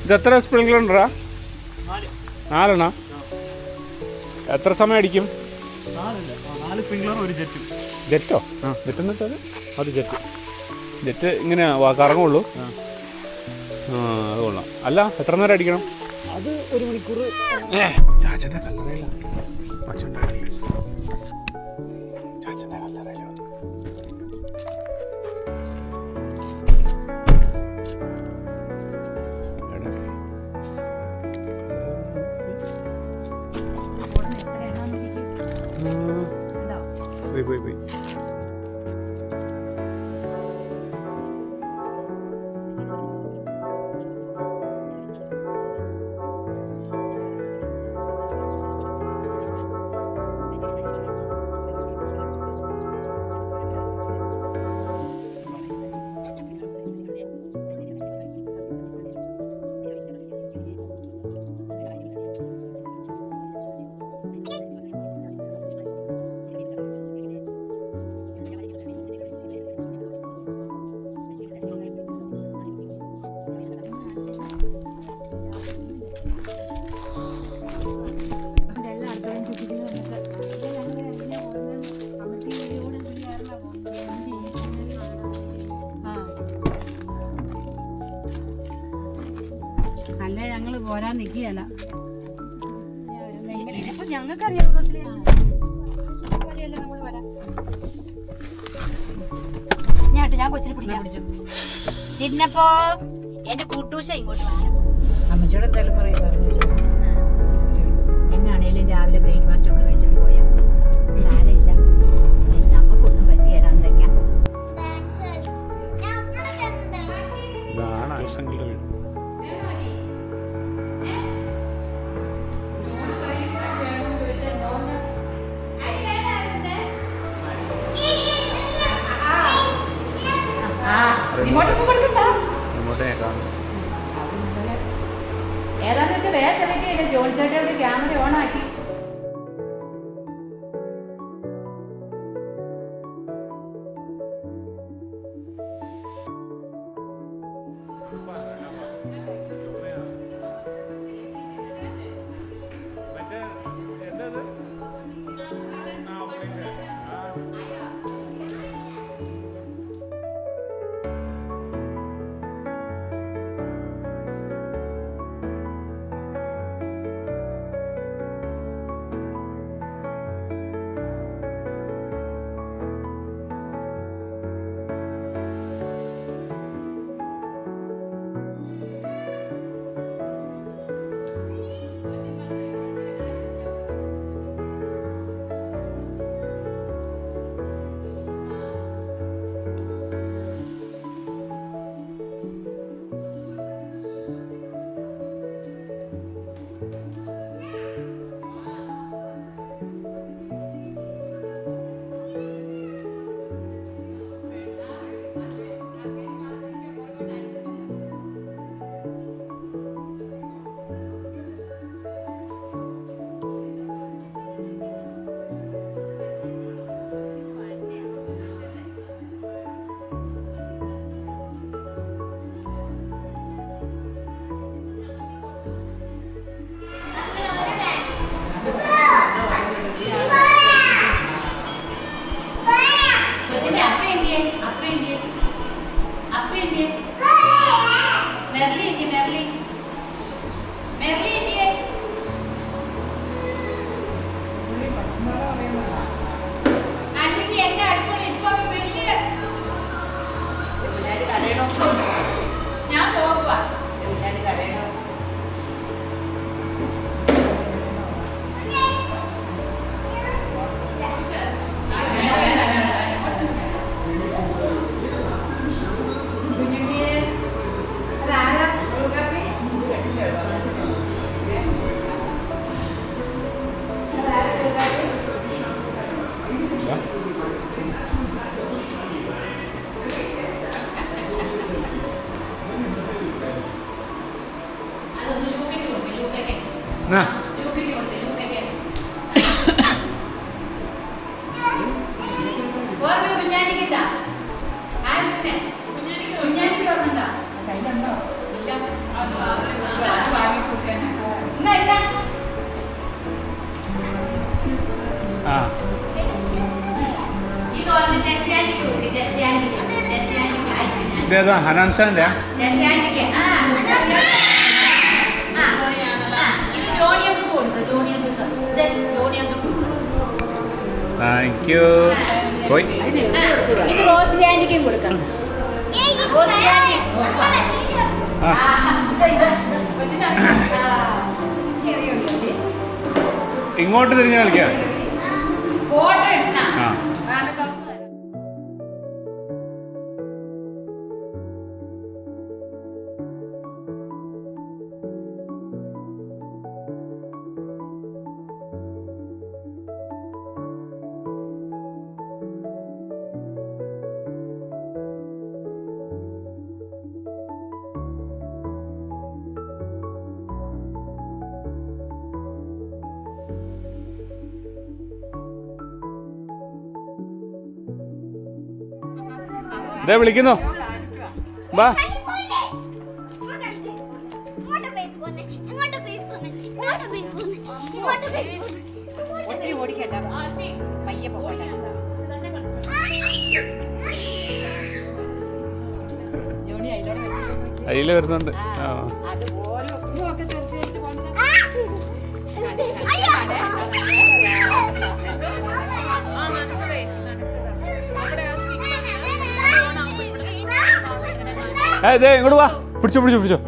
ഇതെത്ര സ്പ്രിംഗ്ലർ ഉണ്ടാ? 4 എത്ര സമയം അടിക്കും? 4 സ്പ്രിംഗ്ലർ ഒരു ജെറ്റും. ജെറ്റോ? ജെറ്റ് എന്ന് വെച്ചാൽ അത് ജെറ്റ്. ജെറ്റ് ഇങ്ങനെ കറങ്ങുള്ളൂ. അത് കൊള്ളാം. അല്ല എത്ര നേരം അടിക്കണം? അത് 1 മണിക്കൂർ. ചാച്ചന്റെ കല്ലറയില്ല. ചാച്ചന്റെ കല്ലറയില്ല. പോയി അല്ലേ ഞങ്ങള് പോരാൻ നിക്കുകയല്ല. ഇതിപ്പോ ഞങ്ങൾക്കറിയാം ഞാൻ കൊച്ചിനെ പിടിച്ചു. ചിന്നപ്പോ എന്റെ കൂട്ടൂശ ഇങ്ങോട്ട് അമ്മച്ചോട് എന്തായാലും പറയാം. എന്നാണേലും രാവിലെ ബ്രേക്ക്ഫാസ്റ്റ് ഒക്കെ കഴിച്ചിട്ട് പോയാൽ സാരമില്ല. നമുക്കൊന്നും പറ്റിയല്ല. എന്തൊക്കെയാ ഇതാണ് ആശങ്കയുടെ വീട്. ഏതാന്ന് വെച്ചാൽ വേറെ സെലക്ട് ചെയ്ത് ജോൺ ചേട്ടയുടെ ക്യാമറ ഓൺ ആക്കി. അപ്പൊ എന്തിയെ മെർലി എന്തിയെ മെർലി മെർലി എന്തിയെ അല്ലെങ്കിൽ എന്റെ അടുത്തോടെ ഇപ്പൊ വലിയ കരയണോ ഞാൻ പോകുക കരയണോ ഇതേതാ ഹനാൻഷാന്റെ താങ്ക് യു പോയി. ഇത് റോസ് ലാൻഡിക്കും കൊടുക്കാം. റോസ് ലാൻഡി ഇങ്ങോട്ട് തിരിഞ്ഞ് കളിക്കാം. ഫോട്ടോ എടുത്താ ആ ഇതേ വിളിക്കുന്നു. ബാ ഒത്തിരി ഓടിക്കണ്ട പയ്യെ പോകട്ടെ. അതില് വരുന്നുണ്ട്. ആ അത് ഓരോ ഒക്കെ തീർച്ചയായിട്ടും ഇതേ ഇങ്ങോട്ട് വാ. പിടിച്ചോ പിടിച്ചോ പിടിച്ചോ.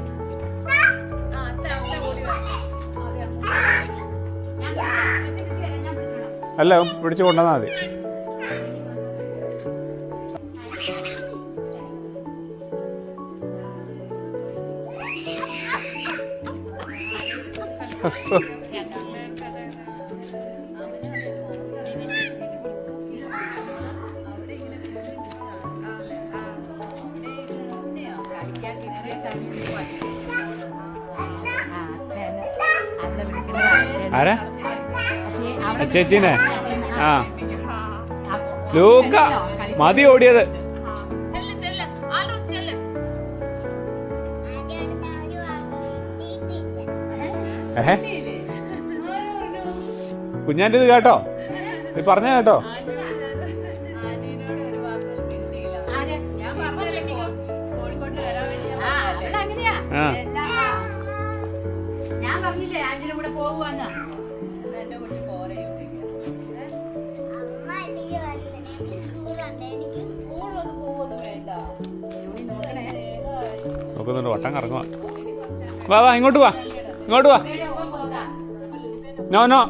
അല്ല പിടിച്ചു കൊണ്ടുവന്നാൽ മതി. ആരാ? ചേച്ചീനെ. ആ ലൂക്ക മതി ഓടിയത്. കുഞ്ഞാൻ്റെ ഇത് കേട്ടോ, നീ പറഞ്ഞ കേട്ടോ. ഞാൻ പറഞ്ഞില്ലേ ആന്റിയുടെ കൂടെ പോകുവാന്ന്. നോക്കുന്നുണ്ട്, വട്ടം കറങ്ങുക. വാ വാ ഇങ്ങോട്ട് വാ, ഇങ്ങോട്ട് വാ. നോ നോ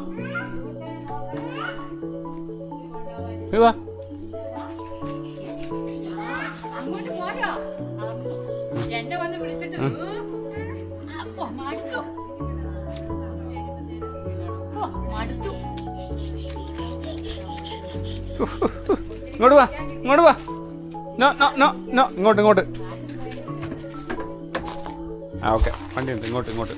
വാ. അങ്ങോട്ട് പോയോ? എന്നെ വന്ന് വിളിച്ചിട്ട് മടുത്തു. ഇങ്ങോട്ട് വാ, ഇങ്ങോട്ട് വാ. നോ നോ നോ നോ ഇങ്ങോട്ട് ഇങ്ങോട്ട്. ആ ഓക്കെ, വണ്ടി ഉണ്ട്. ഇങ്ങോട്ട് ഇങ്ങോട്ട്.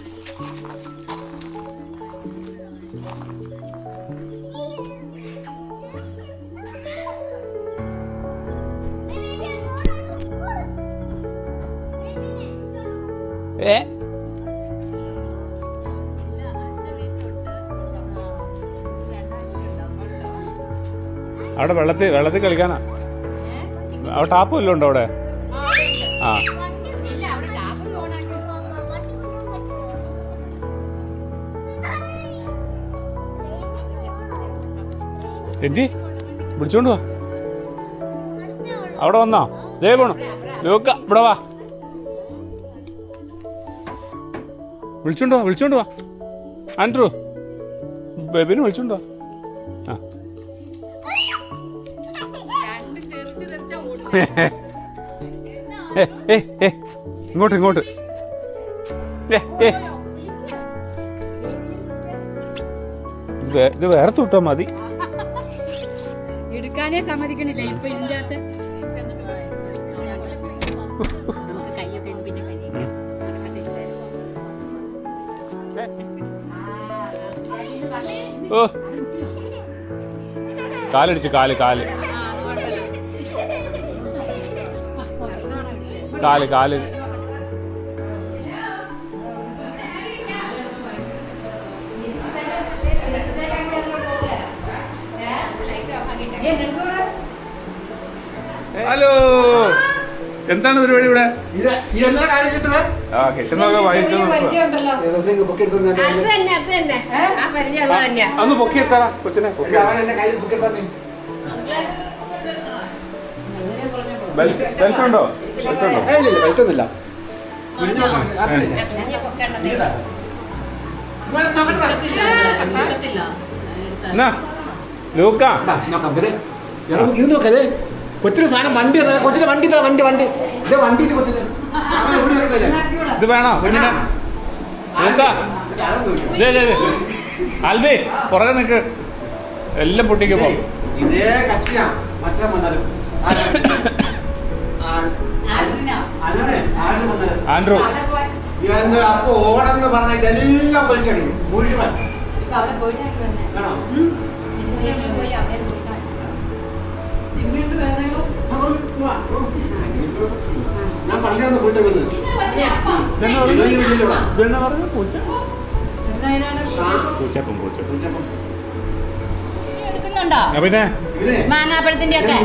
അവിടെ വെള്ളത്തിൽ കളിക്കാനാ. അവിടെ ടാപ്പ് വല്ലതും ഉണ്ടോ അവിടെ? ആ ഇല്ല അവിടെ ടാപ്പൊക്കെ ഓണാക്കി. എന്തി വിളിച്ചോണ്ട് വാ. അവിടെ വന്നോ? ദേ പോണു ലൂക്ക, ഇവിടെ വാ. വിളിച്ചോണ്ട് വാ ആൻഡ്രൂ, ബേബിനെ വിളിച്ചോണ്ട് വാ. ആ രണ്ട് തെറിച്ച് ഓടും. ഇങ്ങോട്ട് ഇത് വേറെ തൊട്ടാ മതി. എടുക്കാനേ സമ്മതിക്കണില്ല ഇപ്പൊ ഇതിന്റെ അകത്ത്. നമുക്ക് കയ്യൊക്കെ പിന്നെ കഴിയും. ഓ കാലടിച്ച് കാല് ഹലോ, എന്താണ് പരിപാടി ഇവിടെ? ആ കിട്ടുന്നതൊക്കെ വായിച്ചു അന്ന് പൊക്കിയെടുത്താ കൊച്ചിനെ. ബെൽറ്റ് ഉണ്ടോ? എന്നാ ലൂക്ക കൊച്ചിന് സാധനം വണ്ടി കൊച്ചിന്റെ വണ്ടി വണ്ടി ഇത് വണ്ടി കൊച്ചിന് ഇത് വേണോ കുഞ്ഞിനെ? ലൂക്ക ആൽബി പുറകെ നിക്ക്, എല്ലാം പൊട്ടിക്കുമ്പോ. ഇതേ കക്ഷിയാ മറ്റേ വന്നാലും ആൻഡ്രൂ അപ്പൊ ഓടെന്ന് പറഞ്ഞ ഇതെല്ലാം വലിച്ചടിക്കും മുഴുവൻ. ആണോ? ഞാൻ പള്ളിയാണ് പോയിട്ട് വന്നത്. എടുക്കുന്നുണ്ടോ പിന്നെ മാങ്ങാപ്പഴത്തിന്റെ ഒക്കെ?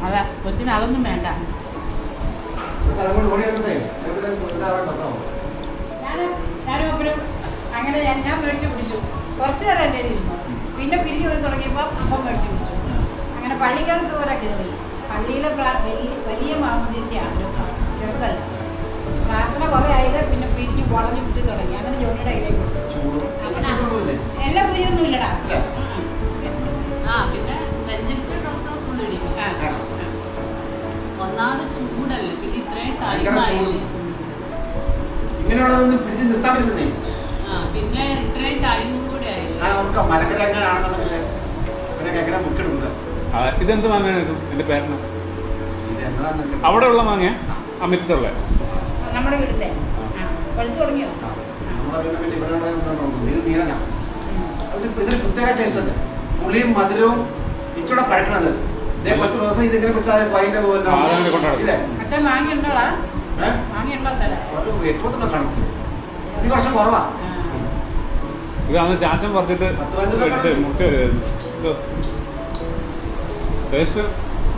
അതാ കൊച്ചിന് അതൊന്നും വേണ്ട. ഞാനും അങ്ങനെ ഞാൻ മേടിച്ചു കുടിച്ചു. കുറച്ച് നേരം എൻ്റെ ഇരുന്നു. പിന്നെ പിരിഞ്ഞു പോയി തുടങ്ങിയപ്പോൾ അപ്പം മേടിച്ചു കുടിച്ചു. അങ്ങനെ പള്ളിക്കകത്ത് വരെ കയറി. പള്ളിയിലെ വലിയ മാമോദീസയാണ്, ചെറുതല്ല. പ്രാർത്ഥന കുറേ ആയത് പിന്നെ പിരിഞ്ഞു വളഞ്ഞു കുത്തി തുടങ്ങി. അങ്ങനെ ജോലിയുടെ ഇടയിൽ എല്ലാം പിരിയൊന്നും ഇല്ലടാ. പിന്നെ വെഞ്ചരിച്ച ഡ്രസ്സ് ഫുൾ ഇടിക്കും. ഒന്നാമത് ചൂടല്ലേ, പിന്നെ ഇത്രയും ടൈം ആയില്ലേ. ഇങ്ങനെയുള്ളതൊന്നും പിടിച്ച് നിർത്താൻ പറ്റുന്നേ. പിന്നെ ഇത്രയും ടൈമും കൂടെ ആയില്ലേ. മലക്കര എങ്ങനെയാണെന്നുണ്ടെങ്കിൽ എങ്ങനെ ബുക്കെടുക്കുക. ഇതെന്ത് മാങ്ങയാണ് എന്റെ പേരന്? അവിടെ ഉള്ള മാങ്ങ അമിത്തുള്ള നമ്മുടെ വീടിന്റെ പഴുത്തു തുടങ്ങിയോ? ഇതൊരു പ്രത്യേക ടേസ്റ്റ് അല്ലേ, പുളിയും മധുരവും ഇച്ചൂടെ പഴക്കണത്. കുറച്ച് ദിവസം ഇതിങ്ങനെ പിടിച്ചാൽ ഇല്ലേ മറ്റേ മാങ്ങ ഉണ്ടോടാ? മാങ്ങ ഉണ്ടോ? ഒരു 8 കാണും. ഈ വർഷം കുറവാ. ഇതാണ് ചാച്ചൻ പറഞ്ഞിട്ട് മുറിച്ച് ടേസ്റ്റ്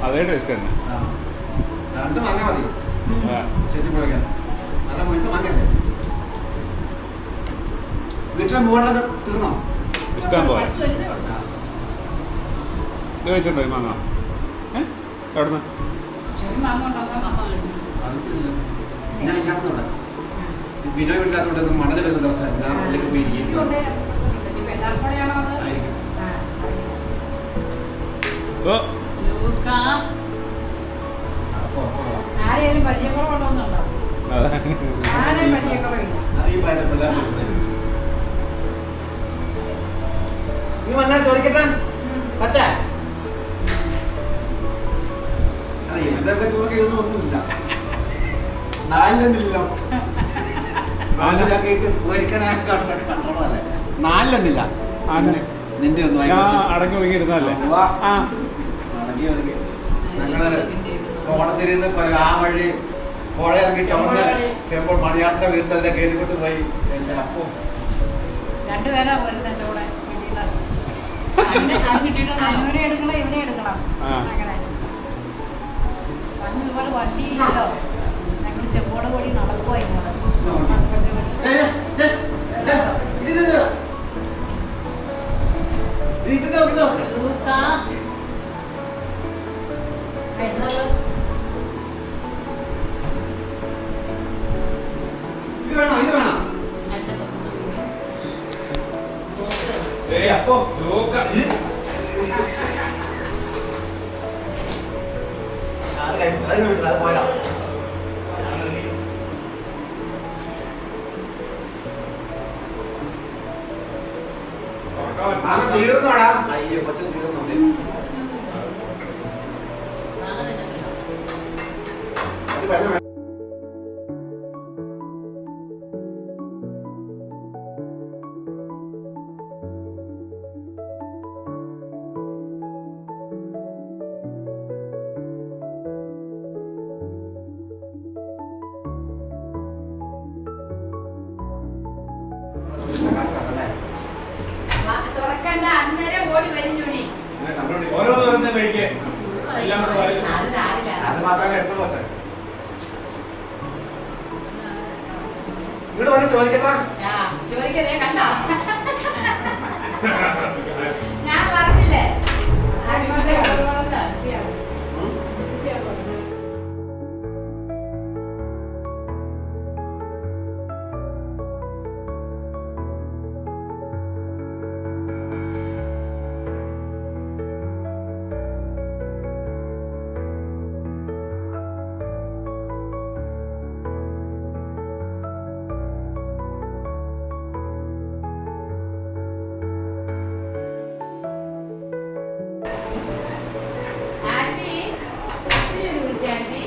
അതേ ടേസ്റ്റ് തന്നെ. 2 മാങ്ങ മതി ചെത്തിപ്പൊളിക്കാൻ. നല്ല മൊയ്ത്ത് മാങ്ങയല്ലേ. വീട്ടിലെ മൂടലൊക്കെ തീർന്നോ? ഇഷ്ടം പോലെ ഇത് വെച്ചിട്ടുണ്ടോ ഈ മാങ്ങ? എവിടുന്ന്? ഞാൻ ഇല്ലാത്തവിടെ വിനോ വീട്ടിലാത്തോണ്ട് മണല് വരുന്ന ദിവസം ഞാൻ ഉള്ളിലേക്ക് പോയിരിക്കും. ആരെയും പരിചയക്കുറവുണ്ടോന്നുണ്ടോ? ആരെയും പരിചയക്കുറവില്ല. അത് ഈ പ്രായത്തിൽ പിള്ളേർ മനസ്സിലായി. നീ വന്നാൽ ചോദിക്കട്ടെ പച്ച ഇവരുടെ ചോറൊക്കെ ഇതൊന്നും ഒന്നുമില്ല. 4 മനസ്സിലാക്കിയിട്ട് ഒരിക്കണേ കണ്ടോളല്ലേ. 4 നിന്റെ ഒന്ന് അടങ്ങി ഒതുങ്ങിയിരുന്നല്ലേ? അടങ്ങി ഒതുങ്ങി. ഞങ്ങള് ഓണത്തിരിയിൽ നിന്ന് ആ വഴി പുഴ ഇറങ്ങി ചുമന്ന് ചെമ്പോൾ മണിയാട്ടിന്റെ വീട്ടിൽ അതിനെ കയറ്റിക്കൊണ്ട് പോയി. എന്റെ അപ്പം 2 പേരാ വരുന്നത് എൻ്റെ കൂടെ. ഇവിടെ എടുക്കണം ഇവിടെ എടുക്കണം അങ്ങനെ അന്ന് ഒരുപാട് വണ്ടിയില്ലല്ലോ ഞങ്ങൾ ചെമ്പോടെ കൂടി നടക്കുവാ ഇങ്ങോട്ട് ഇത് വേണം ഇത് വേണം അപ്പൊ അത് കഴിപ്പിച്ചില്ല അത് പോയതാ മാങ്ങ തീർന്നോടാ അയ്യോ കൊച്ചു തീർന്നു അത് വെള്ളം തുറക്കണ്ട അന്നേരം ഓടി വരും ചുണി. ഓരോ തുറന്ന് കഴിക്കേ എല്ലാം കൂടെ വാരി. അത് സാരില്ല. അത് മാത്രമേ എടുത്തോളൂ അച്ഛൻ ഇങ്ങോട്ട് വന്ന് ചോദിക്കട്ടാ ആ, ചോദിക്കതേ കണ്ടോ? ഞാൻ പറഞ്ഞില്ലേ ആത്മഹത്യ കൊണ്ടുപോകണമെന്ന്. ആൻറ്റി, ഇച്ചിരി കുടിച്ചേ ആൻറ്റി.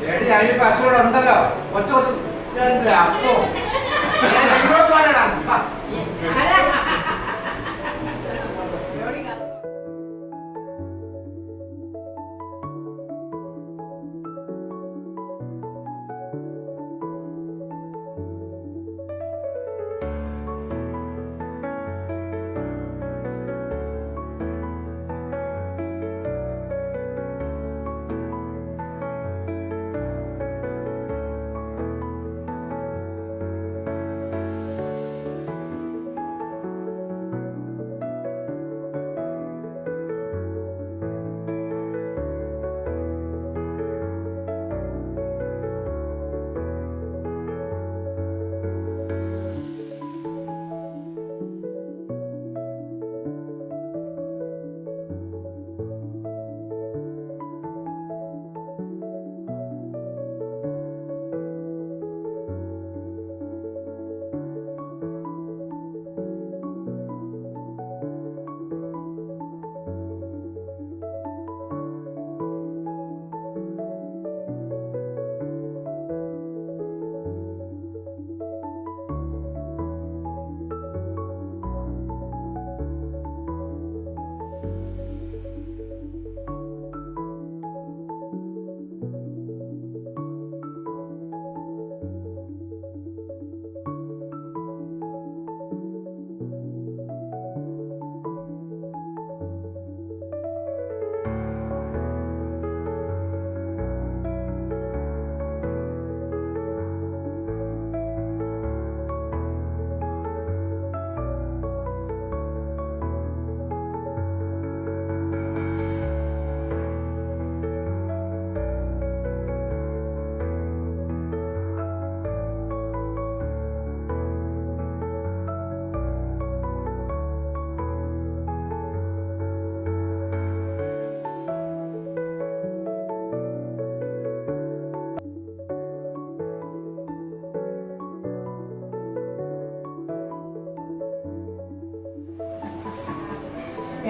എടി അതിന് പശുവിടെ ഉണ്ടല്ലോ കൊച്ചു കൊച്ചു എന്റെ അപ്പോ ഞാൻ എങ്ങോട്ട് പോരാടാ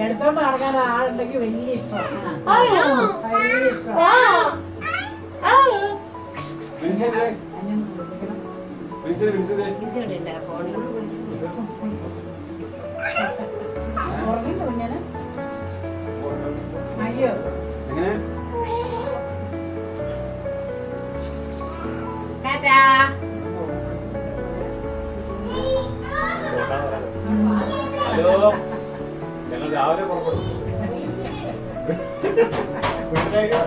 എടുത്തോണ്ട് നടക്കാൻ ആളുണ്ടെങ്കിൽ വലിയ ഇഷ്ടമാണ്. വലിയ ഇഷ്ടമാണ്. ഉറങ്ങില്ല കുഞ്ഞാന്? അയ്യോ ടാറ്റാ. ഹലോ ഞങ്ങൾ രാവിലെ പുറപ്പെടും. വീട്ടിലേക്ക്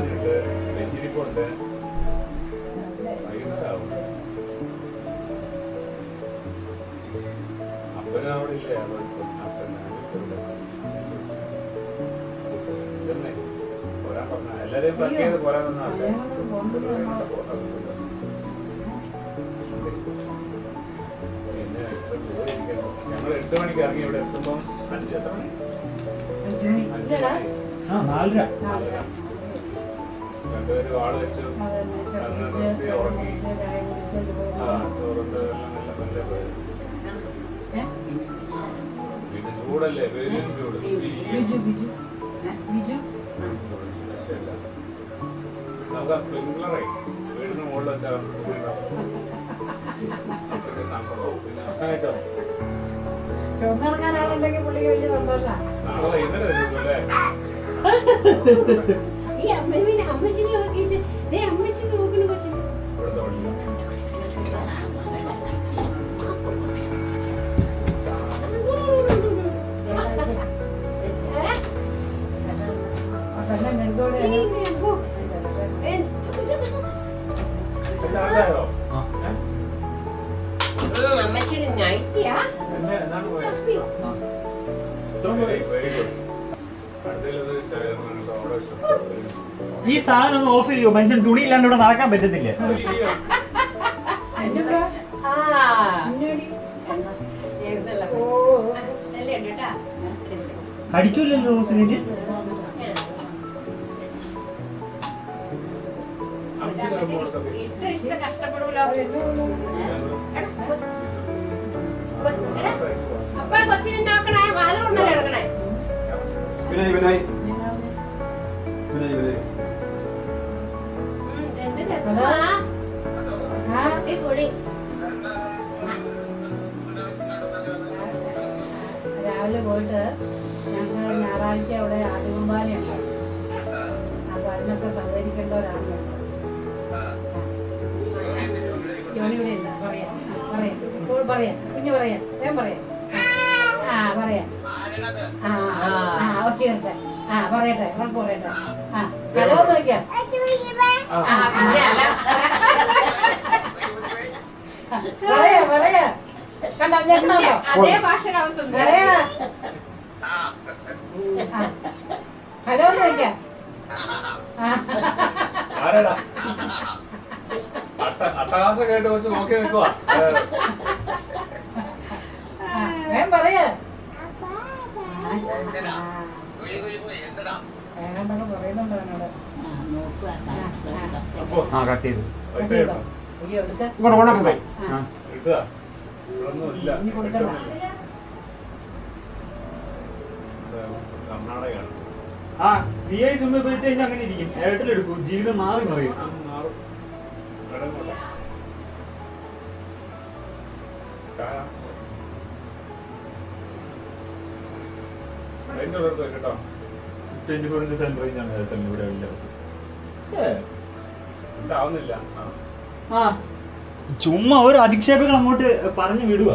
ഉണ്ട്, വെഞ്ചിരിപ്പുണ്ട്. വൈകുന്നേരമാവും. അപ്പന് അവിടെ ഇല്ലേ? ഇതന്നെ പോരാൻ പറഞ്ഞ എല്ലാരെയും പാക്ക് ചെയ്ത് പോരാൻ വന്ന പിന്നെ ഞങ്ങൾ 8 മണിക്ക് ഇറങ്ങി ഇവിടെ എത്തുമ്പോ 5 എത്ര മണി? 5 മണി. 4:30. രണ്ടുപേരും ആള് വെച്ചു ഉറങ്ങി. ചോറുണ്ട് എല്ലാം നല്ല നല്ല പോയത്. പിന്നെ ചൂടല്ലേ, വെയിലും ചൂട്. രക്ഷയില്ല. നമുക്ക് ആ സ്പ്രിംഗ്ലറേ വീടിന് മുകളിൽ വെച്ചാൽ പിന്നെ ഭക്ഷണം കഴിച്ചോ? ചുവന്നെടുക്കാനാളുണ്ടെങ്കിൽ പുള്ളിക്ക് വലിയ സന്തോഷമാണ്. നാളെ വൈകുന്നേരം അല്ലേ? ഈ അമ്മച്ചിനെ നോക്കിയിട്ട് അമ്മച്ചിനെ നോക്കുന്നു കൊച്ചിന്. ഇവിടുത്തെ വഴിയില്ല. ചാർജായോ? അമ്മച്ചിയുടെ നൈറ്റിയാ എന്നെ എന്നാണ് പോയത്? Very good. അടുത്തത് ചെറിയ അവിടെ ഈ സാധനം ഒന്ന് ഓഫ് ചെയ്യോ? മനുഷ്യൻ തുണി ഇല്ലാണ്ട് ഇവിടെ നടക്കാൻ പറ്റത്തില്ല. കടിക്കൂലല്ലോ മുസ്ലിന്. കഷ്ടപ്പെടൂലോ അപ്പൊ കൊച്ചിനെ നോക്കണേ, വാല് കൊണ്ടല്ലേ എടുക്കണേ. വിനയ് വിനയ് വിനയ് വിനയ് എന്ത് രസമാ അടിപൊളി. രാവിലെ പോയിട്ട് ഞങ്ങൾക്ക് ഞായറാഴ്ച അവിടെ ആദികുമ്പാനുണ്ട്. അപ്പൊ അതിനൊക്കെ സഹകരിക്കേണ്ടവരാണ് ഞങ്ങൾ. ജോണി ഇവിടെ ഇല്ല. പറയാം പറയാം ഇപ്പോൾ പറയാം, കുഞ്ഞു പറയാം, വേഗം പറയാം. പറയാം. ഒച്ചയെടുത്തെ പറയട്ടെ, ഉറപ്പ് പറയട്ടെ. ഹലോ നോക്കിയാ പറയാ പറയാ കണ്ടോ ഞെട്ടുന്നുണ്ടോ? അതേ ഭാഷ പറയാ. ഹലോ നോക്കിയാ അട്ടഹാസം കേട്ട് വെച്ച് നോക്കി നിൽക്കുവാ. വേഗം പറയാ. പറയുന്നുണ്ടോ എന്നോട്? കട്ട് ചെയ്തു. കർണാടകയാണ്. VI സിം ഉപയോഗിച്ച് കഴിഞ്ഞാൽ അങ്ങനെ ഇരിക്കും. എയർടെലെടുക്കും, ജീവിതം മാറി മറിയും. കേട്ടോ 24/7 റേഞ്ചാണ് എയർടെലിന് ഇവിടെ ഇല്ല. ആവുന്നില്ല. ചുമ്മാ ഒരു അധിക്ഷേപങ്ങൾ അങ്ങോട്ട് പറഞ്ഞു വിടുക.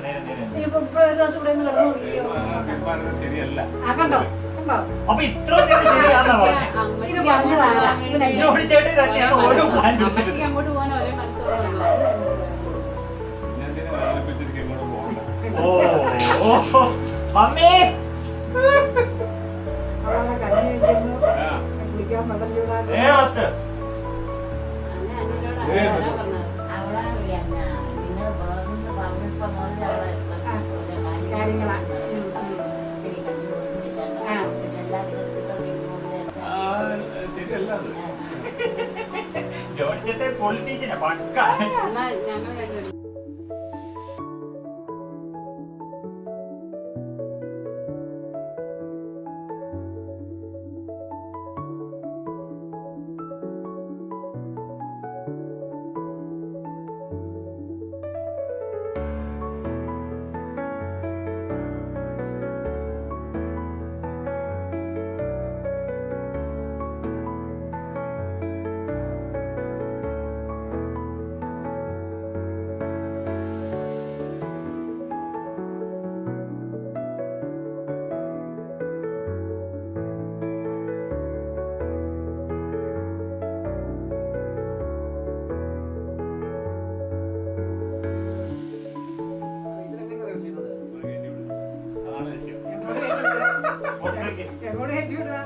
നേരെ നേരെ നീ ഇപ്പൊ ഒരു ദിവസം ഇവിടെ നിന്ന് കിടന്നു തീരുമാനം ശരിയല്ല. ആ കണ്ടോ കണ്ടോ അപ്പൊ ഇത്ര ശരിയാണെന്നാ പറഞ്ഞത്. ഇത് പറഞ്ഞതാരാ ജോണി ചേട്ടൻ തന്നെയാണ് ഓരോ പ്ലാൻ അമ്മച്ചിക്ക് എടുത്തത്. അങ്ങോട്ട് പോകാൻ ഒരേ മനസ്സാണ് ഞാൻ ഇതിനെ വേദനിപ്പിച്ചിരിക്കും ഇങ്ങോട്ട് പോകണ്ട. ഓ മമ്മി അവളെ കഞ്ഞി വെക്കുന്നു ആ. കുളിക്കാൻ വെള്ളം ചൂടാക്കുന്നു ഏ റെസ്റ്റ് അല്ല അനിലോട് അതാ പറഞ്ഞത് അവളെ നിങ്ങൾ പറഞ്ഞിട്ട് പറഞ്ഞപ്പോ മുതൽ അവളെ കാര്യങ്ങളാ ശരി കഞ്ഞി കൊടുത്തിട്ടുണ്ട് ആ. എല്ലാ ദിവസവും ആ, ശരിയല്ല അത്. ജോണി ചേട്ടൻ പൊളിറ്റീഷ്യനാ പക്ക. എന്നാ ഞങ്ങൾ രണ്ടുപേരും ഇതിലെങ്ങനെയാണ് ചെയ്യുന്നത്? അതാണ് വിഷയം. എങ്ങോട്ട് കയറ്റി വിടുക